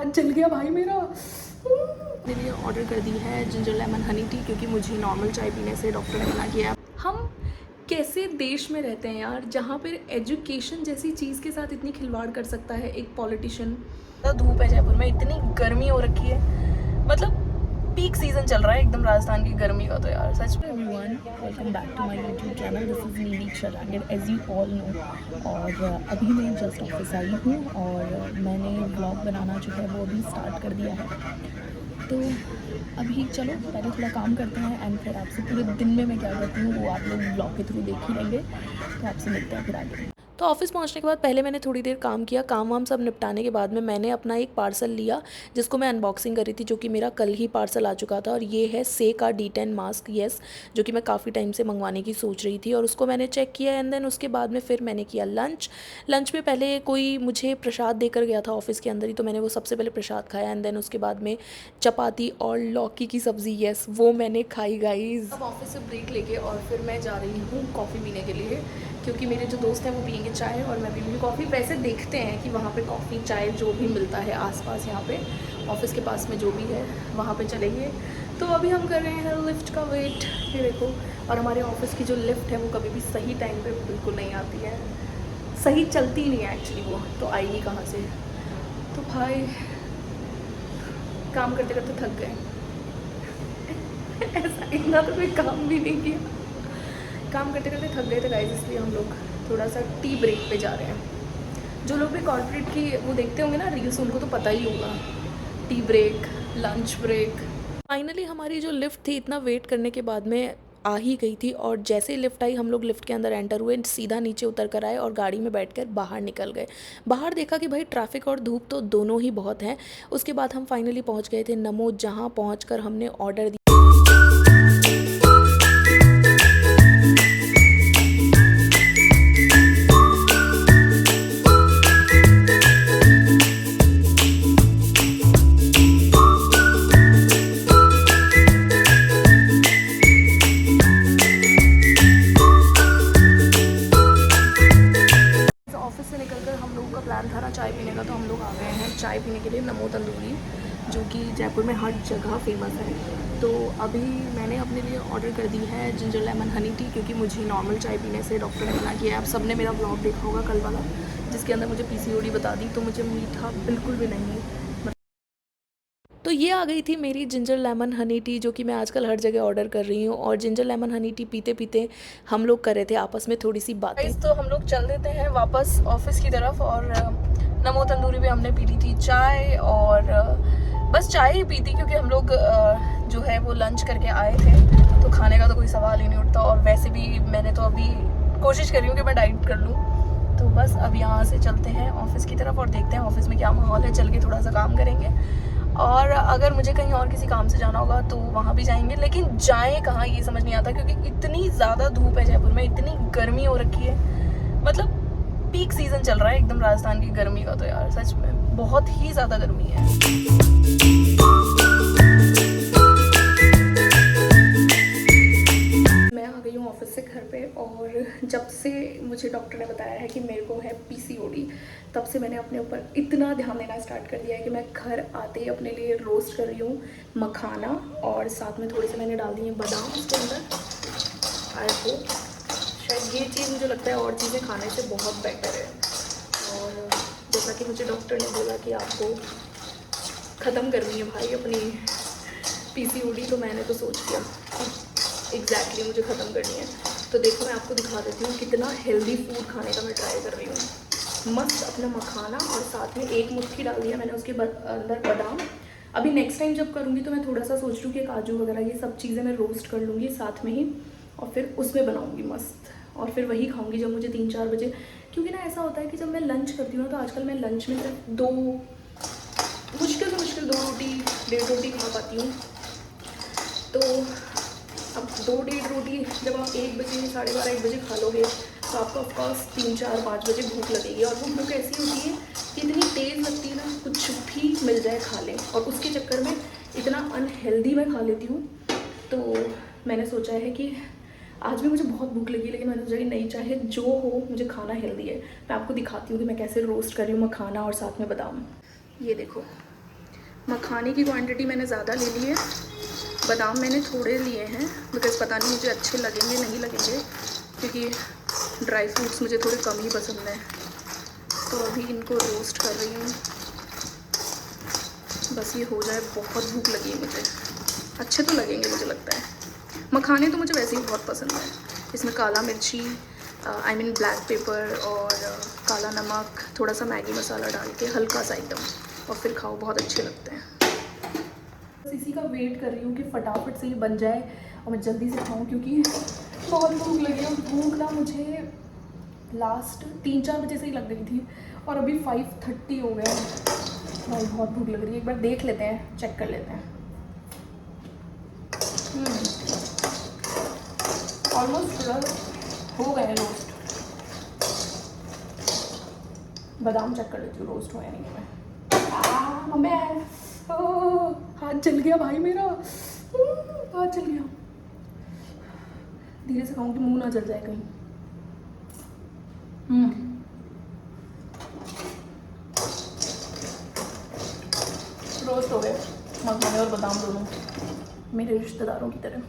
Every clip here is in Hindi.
हाथ जल गया भाई मेरा। मेरे लिए ऑर्डर कर दी है जिंजर लेमन हनी टी, क्योंकि मुझे नॉर्मल चाय पीने से डॉक्टर ने मना किया। हम कैसे देश में रहते हैं यार, जहाँ पर एजुकेशन जैसी चीज़ के साथ इतनी खिलवाड़ कर सकता है एक पॉलिटिशियन। धूप है जयपुर में, इतनी गर्मी हो रखी है, मतलब पीक सीजन चल रहा है एकदम राजस्थान की गर्मी का तो यार सच में। Everyone, welcome back to my YouTube channel. This is Neeli शरांगेड एज यू ऑल नो। और अभी मैं जस्ट ऑफिस आई हूँ और मैंने व्लॉग बनाना जो है वो अभी स्टार्ट कर दिया है। तो अभी चलो पहले थोड़ा काम करते हैं एंड फिर आपसे पूरे दिन में मैं क्या करती हूँ वो आप लोग ब्लॉग के थ्रू देख ही लेंगे। तो आपसे मिलते हैं फिर आगे। तो ऑफिस पहुंचने के बाद पहले मैंने थोड़ी देर काम किया, काम वाम सब निपटाने के बाद में मैंने अपना एक पार्सल लिया जिसको मैं अनबॉक्सिंग कर रही थी, जो कि मेरा कल ही पार्सल आ चुका था। और ये है से का D10 मास्क, येस, जो कि मैं काफ़ी टाइम से मंगवाने की सोच रही थी। और उसको मैंने चेक किया एंड देन उसके बाद में फिर मैंने किया लंच में पहले कोई मुझे प्रसाद देकर गया था ऑफिस के अंदर ही, तो मैंने वो सबसे पहले प्रसाद खाया एंड देन उसके बाद में चपाती और लौकी की सब्ज़ी, येस, वो मैंने खाई गाइस। अब ऑफिस से ब्रेक लेके और फिर मैं जा रही हूँ कॉफ़ी पीने के लिए, क्योंकि मेरे जो दोस्त हैं वो पियेंगे चाय और मैं पीऊँगी कॉफ़ी। वैसे देखते हैं कि वहाँ पे कॉफ़ी चाय जो भी मिलता है आसपास, यहाँ पे ऑफिस के पास में जो भी है वहाँ पे चलेंगे। तो अभी हम कर रहे हैं लिफ्ट का वेट, ये देखो। और हमारे ऑफिस की जो लिफ्ट है वो कभी भी सही टाइम पे बिल्कुल नहीं आती है, सही चलती नहीं है एक्चुअली, वो तो आएगी कहाँ से। तो भाई काम करते करते थक गए। ऐसा इतना तो कोई काम भी नहीं किया, काम करते करते थक गए थे गाइस, इसलिए हम लोग थोड़ा सा टी ब्रेक पे जा रहे हैं। जो लोग भी कॉर्पोरेट की वो देखते होंगे ना रील्स, उनको तो पता ही होगा, tea break, lunch break. Finally हमारी जो लिफ्ट थी इतना वेट करने के बाद में आ ही गई थी। और जैसे ही लिफ्ट आई हम लोग लिफ्ट के अंदर एंटर हुए, सीधा नीचे उतर कर आए और गाड़ी में बैठकर बाहर निकल गए। बाहर देखा कि भाई ट्रैफिक और धूप तो दोनों ही बहुत हैं। उसके बाद हम फाइनली पहुंच गए थे नमो, जहां पहुंचकर हमने ऑर्डर दिया। ऑफिस से निकलकर हम लोगों का प्लान था ना चाय पीने का, तो हम लोग आ गए हैं चाय पीने के लिए नमो तंदूरी, जो कि जयपुर में हर जगह फेमस है। तो अभी मैंने अपने लिए ऑर्डर कर दी है जिंजर लेमन हनी टी, क्योंकि मुझे नॉर्मल चाय पीने से डॉक्टर ने मना किया है। आप सब ने मेरा व्लॉग देखा होगा कल वाला, जिसके अंदर मुझे PCOD बता दी, तो मुझे मीठा बिल्कुल भी नहीं है। तो ये आ गई थी मेरी जिंजर लेमन हनी टी, जो कि मैं आजकल हर जगह ऑर्डर कर रही हूँ। और जिंजर लेमन हनी टी पीते पीते हम लोग कर रहे थे आपस में थोड़ी सी बातें। तो हम लोग चल देते हैं वापस ऑफिस की तरफ। और नमो तंदूरी भी हमने पी ली थी चाय, और बस चाय ही पी थी, क्योंकि हम लोग जो है वो लंच करके आए थे, तो खाने का तो कोई सवाल ही नहीं उठता। और वैसे भी मैंने तो अभी कोशिश कर रही हूँ कि मैं डाइट कर लूँ। तो बस अब यहाँ से चलते हैं ऑफिस की तरफ और देखते हैं ऑफिस में क्या माहौल है, चल के थोड़ा सा काम करेंगे। और अगर मुझे कहीं और किसी काम से जाना होगा तो वहाँ भी जाएंगे, लेकिन जाएं कहाँ ये समझ नहीं आता, क्योंकि इतनी ज़्यादा धूप है जयपुर में, इतनी गर्मी हो रखी है, मतलब पीक सीज़न चल रहा है एकदम राजस्थान की गर्मी का तो यार सच में बहुत ही ज़्यादा गर्मी है। मैं आ गई हूँ ऑफिस से घर पे, और जब से मुझे डॉक्टर ने बताया है कि मेरे को है PCOD, तब से मैंने अपने ऊपर इतना ध्यान देना स्टार्ट कर दिया है कि मैं घर आते ही अपने लिए रोस्ट कर रही हूँ मखाना, और साथ में थोड़े से मैंने डाल दिए बादाम उसके अंदर। आई होप शायद ये चीज़ मुझे लगता है और चीज़ें खाने से बहुत बेटर है। और जैसा कि मुझे डॉक्टर ने बोला कि आपको ख़त्म करनी है भाई अपनी PCOD, तो मैंने तो सोच लिया एग्जैक्टली मुझे ख़त्म करनी है। तो देखो मैं आपको दिखा देती हूँ कितना हेल्दी फूड खाने का मैं ट्राई कर रही हूँ। मस्त अपना मखाना, और साथ में एक मुट्ठी डाल दिया मैंने उसके अंदर बादाम। अभी नेक्स्ट टाइम जब करूँगी तो मैं थोड़ा सा सोच रही हूँ कि काजू वगैरह ये सब चीज़ें मैं रोस्ट कर लूँगी साथ में ही, और फिर उसमें बनाऊँगी मस्त, और फिर वही खाऊँगी जब मुझे 3-4 बजे। क्योंकि ना ऐसा होता है कि जब मैं लंच करती हूँ ना, तो आजकल मैं लंच में सिर्फ मुश्किल से मुश्किल 2 रोटी 1.5 रोटी खा पाती हूँ। तो अब 2-1.5 रोटी जब आप 1 बजे 12:30-1 बजे खा लोगे, तो आपको ऑफकोर्स 3-4-5 बजे भूख लगेगी। और वो भूख ऐसी होती है कि इतनी तेज़ लगती है ना, कुछ भी मिल जाए खा लें, और उसके चक्कर में इतना अनहेल्दी मैं खा लेती हूँ। तो मैंने सोचा है कि आज भी मुझे बहुत भूख लगी, लेकिन मैंने सोचा कि नहीं, चाहे जो हो मुझे खाना हेल्दी है। मैं आपको दिखाती हूँ कि मैं कैसे रोस्ट कर रही हूँ मखाना और साथ में बादाम। ये देखो मखाने की क्वांटिटी मैंने ज़्यादा ले ली है, बादाम मैंने थोड़े लिए हैं बिकॉज़ पता नहीं मुझे अच्छे लगेंगे नहीं लगेंगे, क्योंकि ड्राई फ्रूट्स मुझे थोड़े कम ही पसंद हैं। तो अभी इनको रोस्ट कर रही हूँ, बस ये हो जाए। बहुत भूख लगी है मुझे, अच्छे तो लगेंगे मुझे लगता है। मखाने तो मुझे वैसे ही बहुत पसंद है। इसमें काला मिर्ची, आई मीन ब्लैक पेपर और काला नमक, थोड़ा सा मैगी मसाला डाल के हल्का सा एकदम, और फिर खाओ, बहुत अच्छे लगते हैं। बस इसी का वेट कर रही हूँ कि फटाफट से ये बन जाए और मैं जल्दी से खाऊँ, क्योंकि बहुत भूख लगी है। भूख ना मुझे लास्ट 3-4 बजे से ही लग गई थी और अभी 5:30 हो गए। भाई बहुत भूख लग रही है, एक बार देख लेते हैं, चेक कर लेते हैं। ऑलमोस्ट पूरा हो गए हैं रोस्ट। बादाम चेक कर लेती हूँ रोस्ट हो या नहीं है। हाथ जल गया भाई मेरा, हाथ जल गया। धीरे से खाऊँ कि मुंह ना जल जाए कहीं। रोस्ट हो गए मखाने और बादाम दोनों, मेरे रिश्तेदारों की तरह।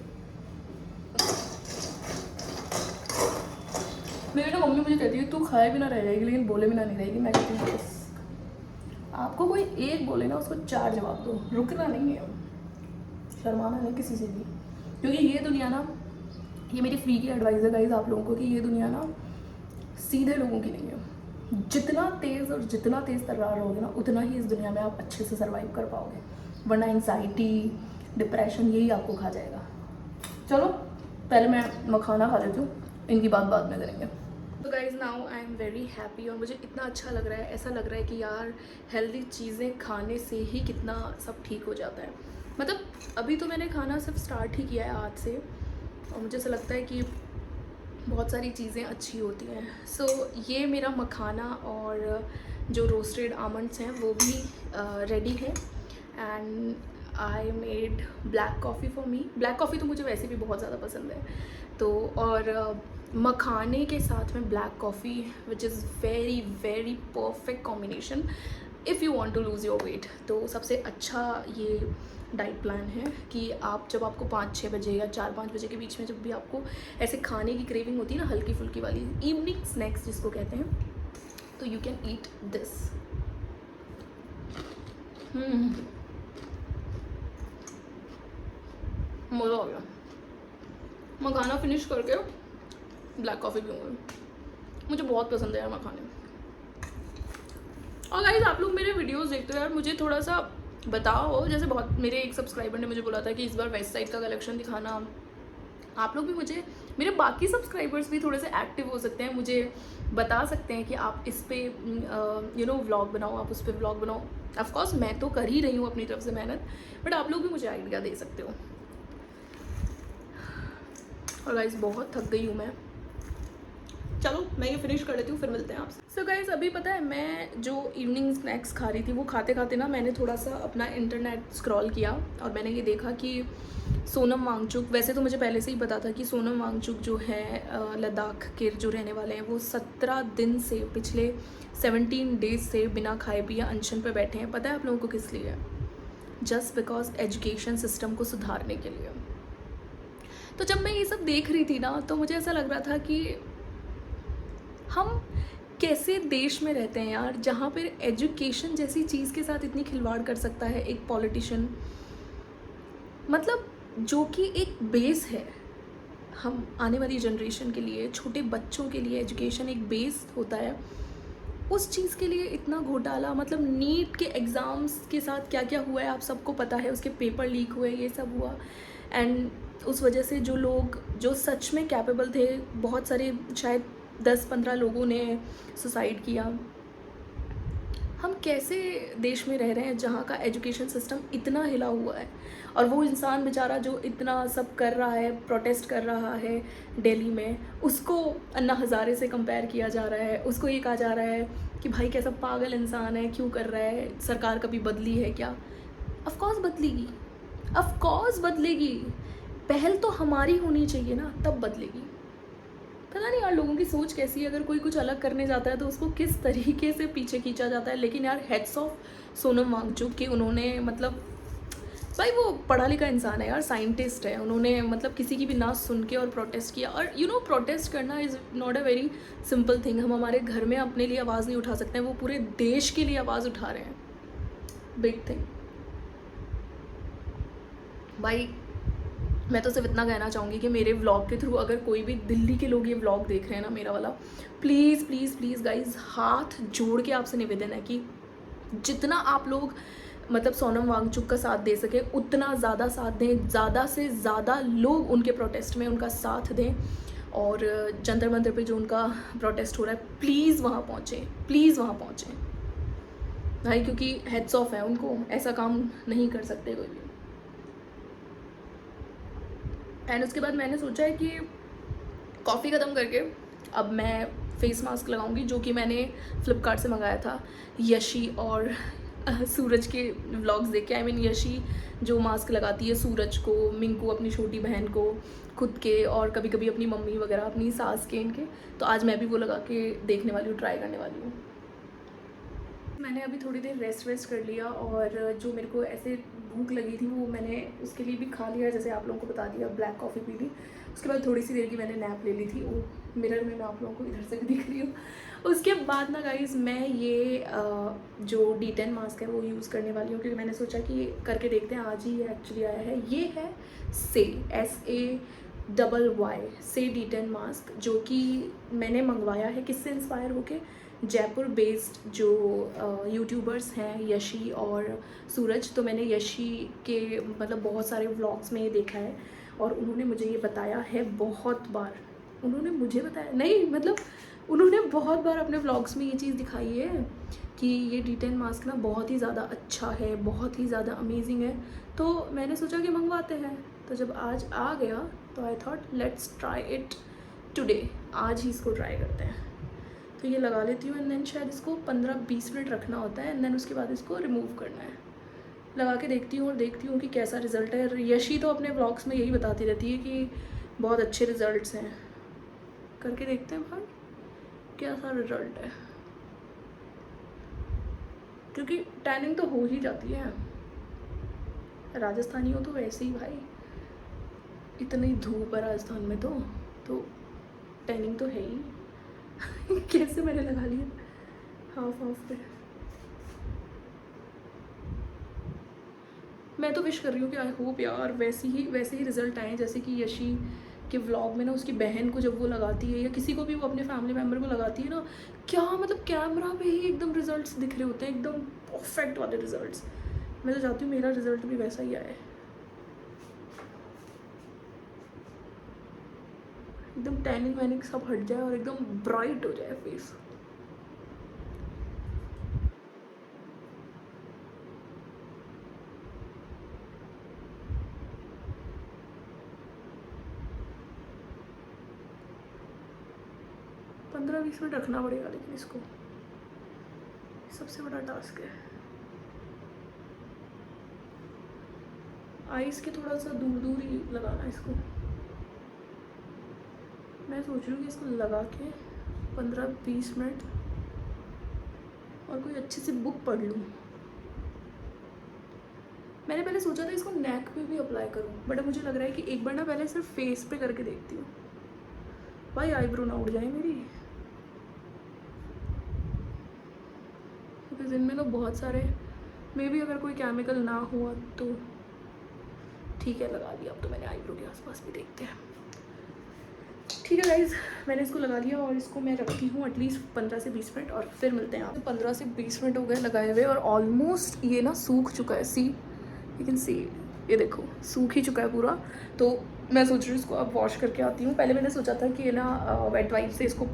मेरी ना मम्मी मुझे कहती है तू खाए भी ना रह जाएगी लेकिन बोले भी ना नहीं रहेगी। मैं कहती हूँ बस, आपको कोई एक बोले ना उसको 4 जवाब दो, रुकना नहीं है, शर्माना नहीं किसी से भी। क्योंकि ये दुनिया ना, ये मेरी फ्री की एडवाइस है गाइस आप लोगों को, कि ये दुनिया ना सीधे लोगों की नहीं है। जितना तेज़ और जितना तेज़ तर्रार रहोगे ना, उतना ही इस दुनिया में आप अच्छे से सर्वाइव कर पाओगे, वरना एंग्जाइटी, डिप्रेशन यही आपको खा जाएगा। चलो पहले मैं मखाना खा लेती हूँ, इनकी बात बाद में करेंगे। तो guys now I am very happy, और मुझे इतना अच्छा लग रहा है, ऐसा लग रहा है कि यार हेल्दी चीज़ें खाने से ही कितना सब ठीक हो जाता है। मतलब अभी तो मैंने खाना सिर्फ स्टार्ट ही किया है आज से, और मुझे ऐसा लगता है कि बहुत सारी चीज़ें अच्छी होती हैं। सो ये मेरा मखाना और जो रोस्टेड आमंड्स हैं वो भी रेडी है। And I made black coffee for me. Black coffee तो मुझे वैसे भी बहुत ज़्यादा पसंद है, तो और मखाने के साथ में black coffee which is very very perfect combination if you want to lose your weight. तो सबसे अच्छा ये डाइट प्लान है कि आप जब आपको 5-6 बजे या 4-5 बजे के बीच में जब भी आपको ऐसे खाने की क्रेविंग होती है ना, हल्की फुल्की वाली इवनिंग स्नैक्स जिसको कहते हैं, तो यू कैन ईट दिस। मज़ा आ गया। मखाना फिनिश करके ब्लैक कॉफ़ी पीऊँगी, मुझे बहुत पसंद है यार मखाने। और गाइस आप लोग मेरे वीडियोस देखते हो यार, मुझे थोड़ा सा बताओ। जैसे बहुत मेरे एक सब्सक्राइबर ने मुझे बोला था कि इस बार वेस्ट साइड का कलेक्शन दिखाना। आप लोग भी मुझे, मेरे बाकी सब्सक्राइबर्स भी थोड़े से एक्टिव हो सकते हैं, मुझे बता सकते हैं कि आप इस पे यू नो व्लॉग बनाओ, आप उस पर व्लॉग बनाओ। ऑफकोर्स मैं तो कर ही रही हूँ अपनी तरफ से मेहनत, बट आप लोग भी मुझे आइडिया दे सकते हो। और गाइस बहुत थक गई हूँ मैं, चलो मैं ये फिनिश कर लेती हूँ, फिर मिलते हैं आपसे। सो गाइस अभी पता है मैं जो इवनिंग स्नैक्स खा रही थी वो खाते खाते ना मैंने थोड़ा सा अपना इंटरनेट स्क्रॉल किया और मैंने ये देखा कि सोनम वांगचुक, वैसे तो मुझे पहले से ही पता था कि सोनम वांगचुक जो है लद्दाख के जो रहने वाले हैं, वो 17 दिन से, पिछले 17 डेज से बिना खाए पिए अनशन पे बैठे हैं। पता है आप लोगों को किस लिए? जस्ट बिकॉज एजुकेशन सिस्टम को सुधारने के लिए। तो जब मैं ये सब देख रही थी ना, तो मुझे ऐसा लग रहा था कि हम कैसे देश में रहते हैं यार, जहाँ पर एजुकेशन जैसी चीज़ के साथ इतनी खिलवाड़ कर सकता है एक पॉलिटिशियन। मतलब जो कि एक बेस है हम आने वाली जनरेशन के लिए, छोटे बच्चों के लिए एजुकेशन एक बेस होता है, उस चीज़ के लिए इतना घोटाला। मतलब नीट के एग्ज़ाम्स के साथ क्या क्या हुआ है आप सबको पता है, उसके पेपर लीक हुए, ये सब हुआ। एंड उस वजह से जो लोग जो सच में कैपेबल थे, बहुत सारे, शायद 10-15 लोगों ने सुसाइड किया। हम कैसे देश में रह रहे हैं जहाँ का एजुकेशन सिस्टम इतना हिला हुआ है, और वो इंसान बेचारा जो इतना सब कर रहा है, प्रोटेस्ट कर रहा है दिल्ली में, उसको अन्ना हज़ारे से कंपेयर किया जा रहा है। उसको ये कहा जा रहा है कि भाई कैसा पागल इंसान है, क्यों कर रहा है, सरकार कभी बदली है क्या? ऑफ कोर्स बदलेगी, ऑफ कोर्स बदलेगी। पहल तो हमारी होनी चाहिए ना, तब बदलेगी। पता नहीं यार लोगों की सोच कैसी है, अगर कोई कुछ अलग करने जाता है तो उसको किस तरीके से पीछे खींचा जाता है। लेकिन यार हेड्स ऑफ सोनम वांगचुक कि उन्होंने मतलब भाई वो पढ़ा लिखा इंसान है यार, साइंटिस्ट है, उन्होंने मतलब किसी की भी ना सुन के और प्रोटेस्ट किया। और प्रोटेस्ट करना is not a very simple thing. हम हमारे घर में अपने लिए आवाज़ नहीं उठा सकते हैं, वो पूरे देश के लिए आवाज़ उठा रहे हैं। बिग थिंग भाई। मैं तो सिर्फ इतना कहना चाहूँगी कि मेरे व्लॉग के थ्रू अगर कोई भी दिल्ली के लोग ये व्लॉग देख रहे हैं ना मेरा वाला, प्लीज़ प्लीज़ प्लीज़ गाइज हाथ जोड़ के आपसे निवेदन है कि जितना आप लोग मतलब सोनम वांगचुक का साथ दे सके उतना ज़्यादा साथ दें, ज़्यादा से ज़्यादा लोग उनके प्रोटेस्ट में उनका साथ दें। और जंतर मंतर पे जो उनका प्रोटेस्ट हो रहा है प्लीज़ वहाँ पहुँचें, प्लीज़ वहाँ पहुँचें भाई, क्योंकि हेड्स ऑफ है उनको, ऐसा काम नहीं कर सकते कोई भी। एंड उसके बाद मैंने सोचा है कि कॉफ़ी ख़त्म करके अब मैं फेस मास्क लगाऊंगी, जो कि मैंने फ़्लिपकार्ट से मंगाया था यशी और सूरज के व्लॉग्स देख के। आई मीन यशी जो मास्क लगाती है सूरज को, मिंकू अपनी छोटी बहन को, खुद के, और कभी कभी अपनी मम्मी वगैरह अपनी सास के इनके। तो आज मैं भी वो लगा के देखने वाली हूँ, ट्राई करने वाली हूँ। मैंने अभी थोड़ी देर रेस्ट कर लिया और जो मेरे को ऐसे भूख लगी थी वो मैंने उसके लिए भी खा लिया, जैसे आप लोगों को बता दिया, ब्लैक कॉफ़ी पी ली। उसके बाद थोड़ी सी देर की मैंने नैप ले ली थी, वो मिरर में मैं आप लोगों को इधर से दिख रही हूँ। उसके बाद ना गाइज़ मैं ये जो D10 मास्क है वो यूज़ करने वाली हूँ, क्योंकि मैंने सोचा कि करके देखते हैं। आज ही एक्चुअली आया है, ये है SAYY से D10 मास्क, जो कि मैंने मंगवाया है किससे इंस्पायर होके, जयपुर बेस्ड जो यूट्यूबर्स हैं यशी और सूरज। तो मैंने यशी के मतलब बहुत सारे व्लॉग्स में ये देखा है और उन्होंने मुझे ये बताया है बहुत बार, उन्होंने मुझे बताया नहीं, मतलब उन्होंने बहुत बार अपने व्लॉग्स में ये चीज़ दिखाई है कि ये D10 मास्क ना बहुत ही ज़्यादा अच्छा है, बहुत ही ज़्यादा अमेजिंग है। तो मैंने सोचा कि मंगवाते हैं, तो जब आज आ गया तो I thought let's try it today, आज ही इसको ट्राई करते हैं। तो ये लगा लेती हूँ एंड देन शायद इसको 15-20 मिनट रखना होता है एंड देन उसके बाद इसको रिमूव करना है। लगा के देखती हूँ और देखती हूँ कि कैसा रिज़ल्ट है। यशी तो अपने व्लॉग्स में यही बताती रहती है कि बहुत अच्छे रिज़ल्ट्स हैं, करके देखते हैं भाई कैसा रिज़ल्ट है, क्योंकि टैनिंग तो हो ही जाती है। राजस्थानी हो तो वैसे ही भाई, इतनी धूप है राजस्थान में तो टैनिंग तो है ही। कैसे मैंने लगा लिया हाफ पे। मैं तो विश कर रही हूँ कि आई होप यार वैसे ही रिज़ल्ट आए जैसे कि यशी के व्लॉग में ना उसकी बहन को जब वो लगाती है या किसी को भी वो अपने फैमिली मेम्बर को लगाती है ना, क्या मतलब कैमरा पे ही एकदम रिजल्ट्स दिख रहे होते हैं, एकदम परफेक्ट वाले रिजल्ट्स। मैं तो चाहती हूँ मेरा रिजल्ट भी वैसा ही आए, एकदम टैनिंग वैनिंग सब हट जाए और एकदम ब्राइट हो जाए फेस। पंद्रह 20 मिनट रखना पड़ेगा, लेकिन इसको सबसे बड़ा टास्क है। आइस के थोड़ा सा दूर ही लगाना इसको। मैं सोच रही हूँ कि इसको लगा के 15-20 मिनट और कोई अच्छी सी बुक पढ़ लूँ। मैंने पहले सोचा था इसको नेक पे भी अप्लाई करूँ, बट अब मुझे लग रहा है कि एक बार ना पहले सिर्फ फेस पे करके देखती हूँ भाई, आईब्रो ना उड़ जाए मेरी, क्योंकि इनमें तो बहुत सारे मे बी अगर कोई केमिकल ना हुआ तो ठीक है, लगा लिया। अब तो मैंने आईब्रो के आसपास भी देखते हैं। ठीक है गाइज, मैंने इसको लगा लिया और इसको मैं रखती हूँ एटलीस्ट 15 से 20 मिनट और फिर मिलते हैं। आप 15 से 20 मिनट हो गए लगाए हुए और ऑलमोस्ट ये ना सूख चुका है। सी यू कैन सी, ये देखो सूख ही चुका है पूरा। तो मैं सोच रही हूँ इसको अब वॉश करके आती हूँ। पहले मैंने सोचा था कि ना वेट वाइप से इसको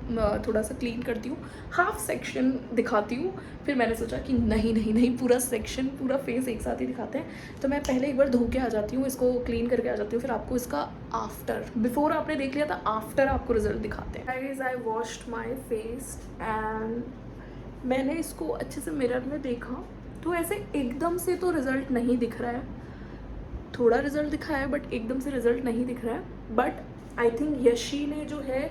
थोड़ा सा क्लीन करती हूँ, हाफ सेक्शन दिखाती हूँ। फिर मैंने सोचा कि नहीं पूरा सेक्शन, पूरा फेस एक साथ ही दिखाते हैं। तो मैं पहले एक बार धो के आ जाती हूँ, इसको क्लीन करके आ जाती हूँ, फिर आपको इसका आफ्टर, बिफोर आपने देख लिया था, आफ्टर आपको रिजल्ट दिखाते हैं। Guys I washed my face and मैंने इसको अच्छे से मिरर में देखा तो ऐसे एकदम से तो रिज़ल्ट नहीं दिख रहा है, थोड़ा रिजल्ट दिखा है बट एकदम से रिजल्ट नहीं दिख रहा है। बट आई थिंक यशी ने जो है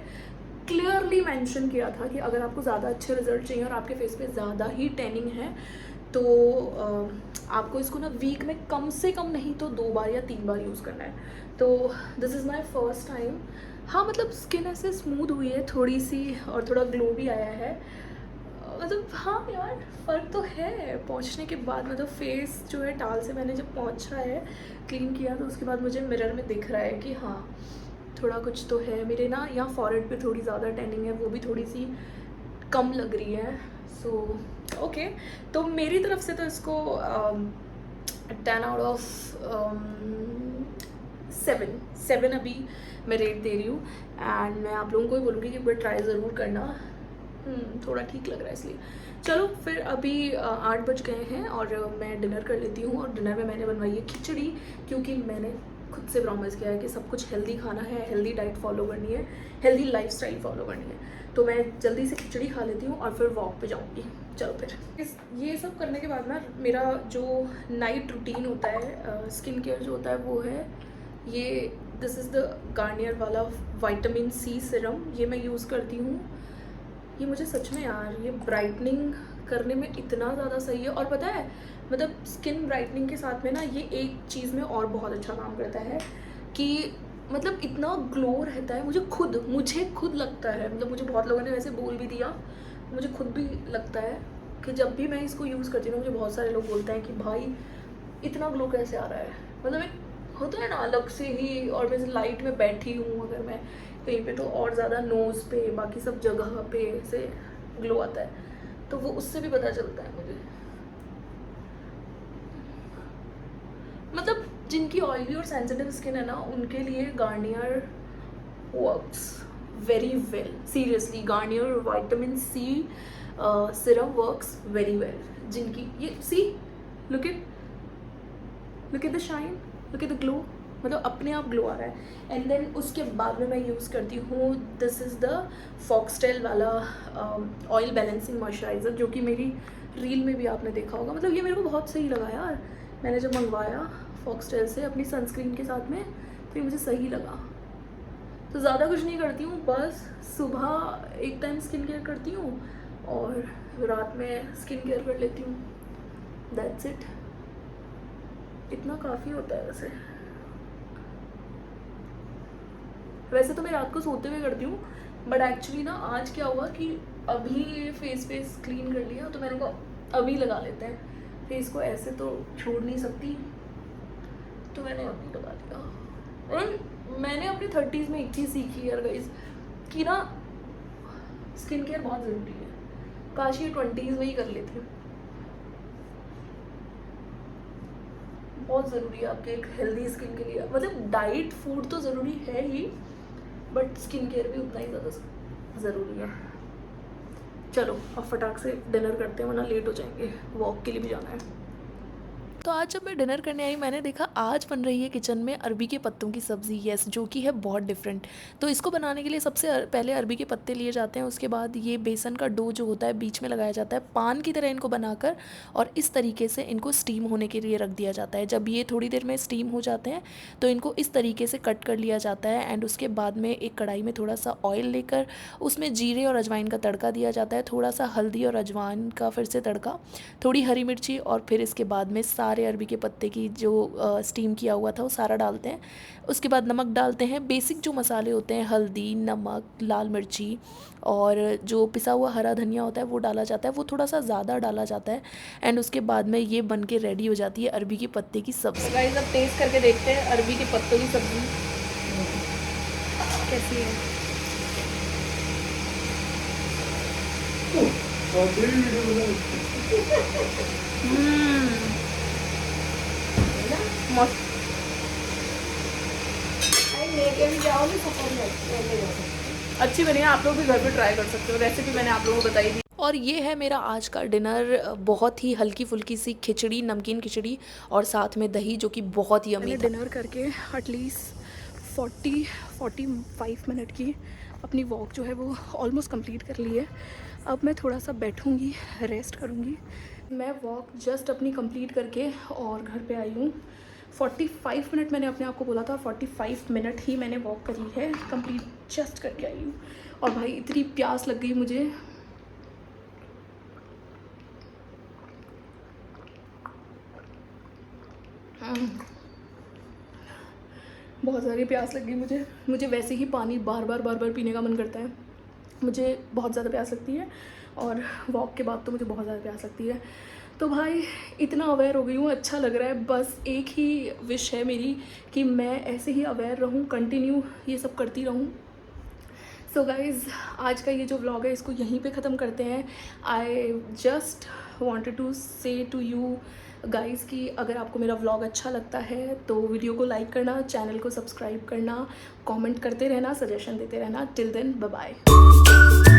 क्लियरली मेंशन किया था कि अगर आपको ज़्यादा अच्छे रिजल्ट चाहिए और आपके फेस पे ज़्यादा ही टैनिंग है तो आपको इसको ना वीक में कम से कम नहीं तो 2 बार या 3 बार यूज़ करना है। तो this is my first time. हाँ मतलब स्किन ऐसे स्मूथ हुई है थोड़ी सी और थोड़ा ग्लो भी आया है। मतलब हाँ यार फ़र्क तो है पहुँचने के बाद। मतलब फेस जो है टाल से मैंने जब पहुँचा है क्लीन किया तो उसके बाद मुझे मिरर में दिख रहा है कि हाँ थोड़ा कुछ तो है। मेरे ना यहाँ फॉरहेड पे थोड़ी ज़्यादा टैनिंग है, वो भी थोड़ी सी कम लग रही है। सो ओके तो मेरी तरफ से तो इसको 10 आउट ऑफ 7 अभी मैं रेट दे रही हूँ। एंड मैं आप लोगों को ही बोलूँगी कि एक बार ट्राई ज़रूर करना। थोड़ा ठीक लग रहा है इसलिए। चलो फिर अभी 8 बज गए हैं और मैं डिनर कर लेती हूँ। और डिनर में मैंने बनवाई है खिचड़ी, क्योंकि मैंने खुद से प्रॉमिस किया है कि सब कुछ हेल्दी खाना है, हेल्दी डाइट फॉलो करनी है, हेल्दी लाइफस्टाइल फॉलो करनी है। तो मैं जल्दी से खिचड़ी खा लेती हूँ और फिर वॉक पे जाऊँगी। चलो फिर ये सब करने के बाद ना मेरा जो नाइट रूटीन होता है स्किन केयर जो होता है वो है ये, दिस इज़ द गार्नियर वाला विटामिन सी सीरम। ये मैं यूज़ करती हूँ। ये मुझे सच में यार ये ब्राइटनिंग करने में इतना ज़्यादा सही है। और पता है मतलब स्किन ब्राइटनिंग के साथ में ना ये एक चीज़ में और बहुत अच्छा काम करता है कि मतलब इतना ग्लो रहता है। मुझे खुद लगता है, मतलब मुझे बहुत लोगों ने वैसे बोल भी दिया, मुझे खुद भी लगता है कि जब भी मैं इसको यूज़ करती हूँ मुझे बहुत सारे लोग बोलते हैं कि भाई इतना ग्लो कैसे आ रहा है। मतलब एक होता है ना अलग से ही। और मैं लाइट में बैठी हूँ अगर मैं कहीं पे तो और ज़्यादा नोज़ पे बाकी सब जगह पे से ग्लो आता है, तो वो उससे भी पता चलता है मुझे। मतलब जिनकी ऑयली और सेंसिटिव स्किन है ना उनके लिए Garnier works very well. Seriously Garnier vitamin C serum works very well. जिनकी ये see look at the shine, look at the glow, मतलब अपने आप ग्लो आ रहा है। एंड देन उसके बाद में मैं यूज़ करती हूँ दिस इज़ द फॉक्सटेल वाला ऑयल बैलेंसिंग मॉइस्चराइज़र, जो कि मेरी रील में भी आपने देखा होगा। मतलब ये मेरे को बहुत सही लगा यार, मैंने जब मंगवाया फॉक्सटेल से अपनी सनस्क्रीन के साथ में तो ये मुझे सही लगा। तो ज़्यादा कुछ नहीं करती हूँ, बस सुबह एक टाइम स्किन केयर करती हूँ और रात में स्किन केयर कर लेती हूँ। That's it. इतना काफ़ी होता है वैसे तो मैं रात को सोते हुए करती हूँ, बट एक्चुअली ना आज क्या हुआ कि अभी फेस क्लीन कर लिया तो मैंने कहा अभी लगा लेते हैं। फेस को ऐसे तो छोड़ नहीं सकती, तो मैंने अभी लगा लिया। और मैंने अपनी 30s में एक चीज़ सीखी यार गाइस कि ना स्किन केयर बहुत ज़रूरी है। काश ये 20s में ही कर लेती हूँ। बहुत ज़रूरी है आपके एक हेल्दी स्किन के लिए। मतलब डाइट फूड तो ज़रूरी है ही, बट स्किन केयर भी उतना ही ज़्यादा ज़रूरी है। चलो अब फटाक से डिनर करते हैं वरना लेट हो जाएंगे, वॉक के लिए भी जाना है। तो आज जब मैं डिनर करने आई मैंने देखा आज बन रही है किचन में अरबी के पत्तों की सब्ज़ी। येस, जो कि है बहुत डिफरेंट। तो इसको बनाने के लिए सबसे पहले अरबी के पत्ते लिए जाते हैं, उसके बाद ये बेसन का डो जो होता है बीच में लगाया जाता है, पान की तरह इनको बनाकर और इस तरीके से इनको स्टीम होने के लिए रख दिया जाता है। जब ये थोड़ी देर में स्टीम हो जाते हैं तो इनको इस तरीके से कट कर लिया जाता है। एंड उसके बाद में एक कढ़ाई में थोड़ा सा ऑयल लेकर उसमें जीरे और अजवाइन का तड़का दिया जाता है, थोड़ा सा हल्दी और अजवाइन का फिर से तड़का, थोड़ी हरी मिर्ची, और फिर इसके बाद में सारे अरबी के पत्ते की जो स्टीम किया हुआ था वो सारा डालते हैं। उसके बाद नमक डालते हैं, बेसिक जो मसाले होते हैं हल्दी, नमक, लाल मिर्ची और जो पिसा हुआ हरा धनिया होता है वो डाला जाता है, वो थोड़ा सा ज़्यादा डाला जाता है। एंड उसके बाद में ये बन के रेडी हो जाती है अरबी के पत्ते की सब्ज़ी। गाइस अब टेस्ट करके देखते हैं अरबी के पत्तों की सब्ज़ी कैसी है। अच्छी बनी है, आप लोग भी घर पे ट्राई कर सकते हो। रेसिपी मैंने आप लोगों को बताई थी। और ये है मेरा आज का डिनर, बहुत ही हल्की फुल्की सी खिचड़ी, नमकीन खिचड़ी और साथ में दही, जो कि बहुत ही यम्मी था। डिनर करके एटलीस्ट 40-45 मिनट की अपनी वॉक जो है वो ऑलमोस्ट कंप्लीट कर ली है। अब मैं थोड़ा सा बैठूंगी, रेस्ट करूंगी। मैं वॉक जस्ट अपनी कंप्लीट करके और घर पे आई हूँ। 45 मिनट मैंने अपने आप को बोला था, 45 मिनट ही मैंने वॉक करी है, कंप्लीट जस्ट करके आई हूँ। और भाई इतनी प्यास लग गई मुझे, बहुत सारी प्यास लग गई मुझे वैसे ही पानी बार बार पीने का मन करता है। मुझे बहुत ज़्यादा प्यास लगती है और वॉक के बाद तो मुझे बहुत ज़्यादा प्यास लगती है। तो भाई इतना अवेयर हो गई हूँ, अच्छा लग रहा है। बस एक ही विश है मेरी कि मैं ऐसे ही अवेयर रहूँ, कंटिन्यू ये सब करती रहूँ। सो गाइज़, आज का ये जो व्लॉग है इसको यहीं पे ख़त्म करते हैं। आई जस्ट वॉन्टेड टू से टू यू गाइज़ कि अगर आपको मेरा व्लॉग अच्छा लगता है तो वीडियो को लाइक करना, चैनल को सब्सक्राइब करना, कमेंट करते रहना, सजेशन देते रहना। Till then bye bye.